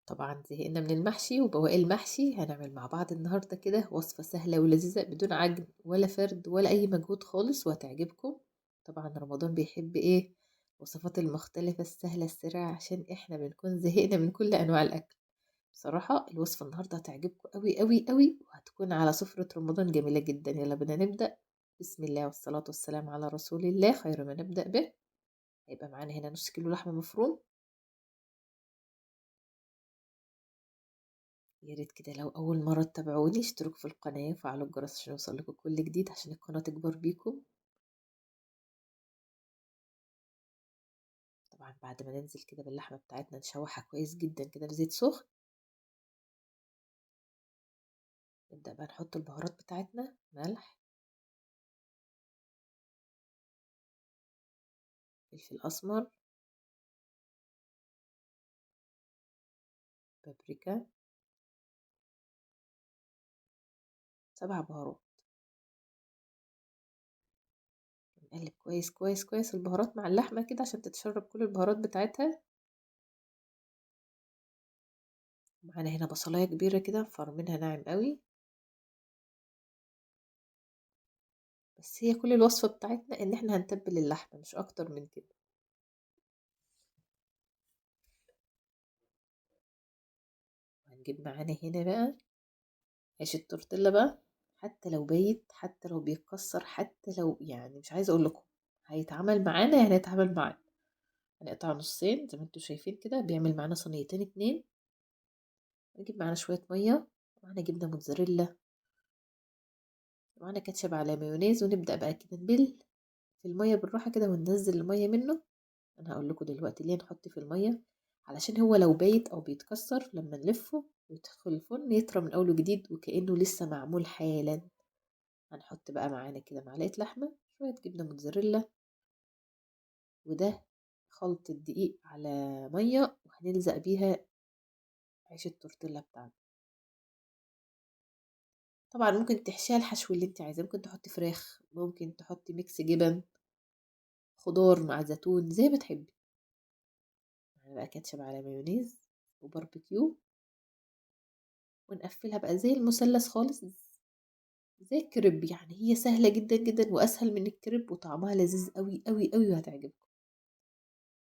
طبعا زهقنا من المحشي وبواقي المحشي، هنعمل مع بعض النهاردة كده وصفة سهلة ولذيذة بدون عجن ولا فرد ولا أي مجهود خالص، وهتعجبكم. طبعا رمضان بيحب ايه؟ الوصفات المختلفة السهلة السريعة، عشان احنا بنكون زهقنا من كل أنواع الأكل. بصراحة الوصفة النهاردة هتعجبكم قوي قوي قوي، وهتكون على سفرة رمضان جميلة جدا. يلا بينا نبدأ. بسم الله والصلاة والسلام على رسول الله. خير ما نبدأ به. هيبقى معانا هنا نص كيلو لحمة مفروم. يا ريت كده لو أول مرة تتابعوني اشتركوا في القناة وفعلوا الجرس عشان يوصلكوا كل جديد، عشان القناة تكبر بيكم. طبعا بعد ما ننزل كده باللحمة بتاعتنا نشوحها كويس جدا كده في زيت سخن. نبدأ بقى نحط البهارات بتاعتنا: ملح، فلفل أسمر، بابريكا، 7 بهارات. نقلب كويس كويس كويس البهارات مع اللحمة كده عشان تتشرب كل البهارات بتاعتها. معانا هنا بصلاية كبيرة كده مفرمينها ناعم قوي. بس هي كل الوصفة بتاعتنا ان احنا هنتبل اللحمة، مش اكتر من كده. هنجيب معانا هنا بقى عيش التورتيلا بقى. حتى لو بايت، حتى لو بيتكسر، حتى لو يعني مش عايزة اقول لكم هيتعمل معانا، يعني هيتعمل معانا. هنقطع نصين زي ما انتوا شايفين كده، بيعمل معانا صينيتين اتنين. نجيب معانا شوية مية، ومعانا جبنة موتزاريلا، ومعانا كاتشب على مايونيز، ونبدأ بقى كده نبل في المية بالراحة كده وننزل المية منه. انا هقول لكم دلوقتي ليه نحط في المية: علشان هو لو بايت او بيتكسر لما نلفه ويدخل الفرن يطرى من اول وجديد وكأنه لسه معمول حالا. هنحط بقى معانا كده معلقة لحمة، شوية جبنة موتزاريلا، وده خلطة دقيق على مية، وهنلزق بيها عيش التورتيلا بتاعنا. طبعا ممكن تحشيها الحشو اللي انت عايزاه، ممكن تحطي فراخ، ممكن تحطي ميكس جبن، خضار مع زيتون زي ما تحبي. معانا بقى كاتشب على مايونيز وباربيكيو، ونقفلها بقى زي المثلث خالص، زي الكريب. يعني هي سهلة جدا جدا وأسهل من الكريب، وطعمها لذيذ قوي قوي قوي وهتعجبكم.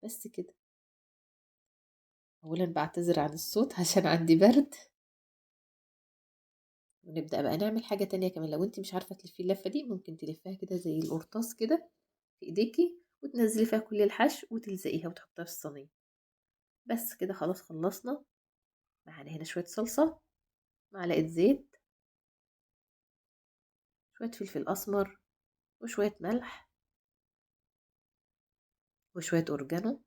بس كده. أولا بعتذر عن الصوت عشان عندي برد. ونبدأ بقى نعمل حاجة تانية كمان. لو انت مش عارفة تلفي اللفة دي، ممكن تلفها كده زي القرطاس كده في ايديكي، وتنزلي فيها كل الحشو وتلزقيها وتحطها في الصينية. بس كده خلاص خلصنا. معانا هنا شوية صلصة، معلقة زيت، شوية فلفل أسمر، وشوية ملح، وشوية أورجانو،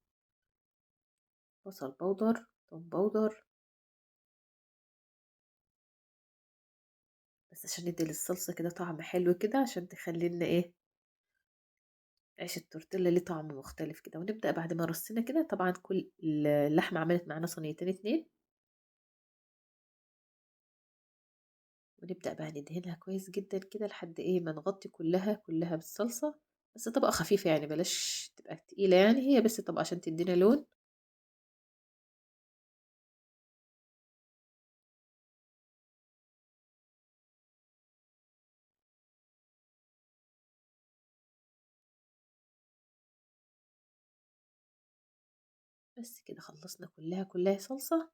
بصل بودر، توم بودر. بس عشان ندي للصلصة كده طعم حلو كده، عشان تخلي لنا ايه، عيش التورتيلا ليه طعم مختلف كده. ونبدأ بعد ما رصينا كده، طبعا كل اللحمة عملت معانا صينيتين اتنين، ونبدأ بقى ندهنها كويس جدا كده لحد ايه ما نغطي كلها كلها بالصلصة. بس طبقة خفيفة يعني، بلاش تبقى تقيلة، يعني هي بس طبقة عشان تدينا لون. بس كده خلصنا كلها كلها صلصة.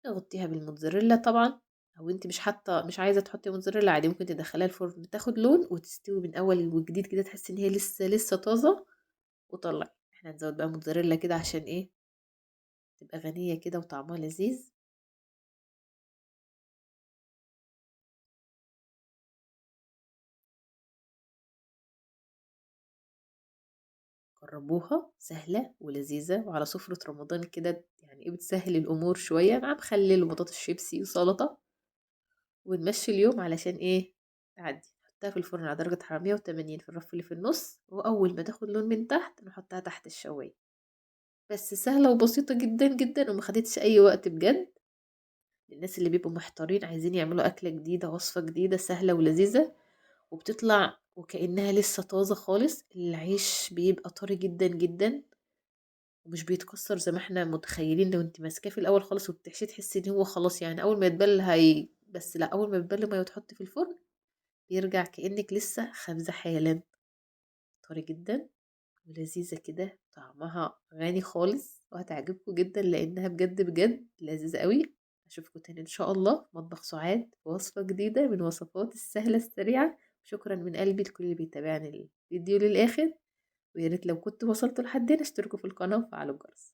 نغطيها بالموتزاريلا طبعا. او انت مش عايزة تحطي موتزاريلا عادي، ممكن تدخليها الفرن تاخد لون وتستوي من اول وجديد كده، تحسي ان هي لسه طازة. وطلعي احنا نزود بقى موتزاريلا كده عشان ايه، تبقى غنية كده وطعمها لذيذ. جربوها، سهلة ولذيذة وعلى سفرة رمضان كده، يعني ايه بتسهل الأمور شوية مع مخلل وبطاطس شيبسي وسلطة. ونمشي اليوم علشان ايه، تعدي. نحطها في الفرن على درجة حرارة 180 في الرف اللي في النص، وأول ما تاخد لون من تحت نحطها تحت الشواية. بس سهلة وبسيطة جدا جدا، وما خدتش أي وقت بجد. للناس اللي بيبقوا محتارين عايزين يعملوا أكلة جديدة، وصفة جديدة سهلة ولذيذة، وبتطلع وكأنها لسه طازة خالص. العيش بيبقى طري جدا جدا، ومش بيتكسر زي ما احنا متخيلين. لو انت ماسكاه في الاول خالص وبتحشيه تحسي ان هو خلاص يعني اول ما يتبل هي، بس لا، اول ما يتبل ما يتحط في الفرن بيرجع كأنك لسه خابزة حالا. طري جدا ولذيذة كده، طعمها غني خالص وهتعجبكم جدا لانها بجد بجد لذيذة قوي. اشوفكم تاني ان شاء الله في مطبخ سعاد بوصفة جديدة من وصفات السهلة السريعة. شكرا من قلبي لكل اللي بيتابعني الفيديو للاخر، ويا ريت لو كنت وصلتوا لحد هنا اشتركوا في القناة وفعلوا الجرس.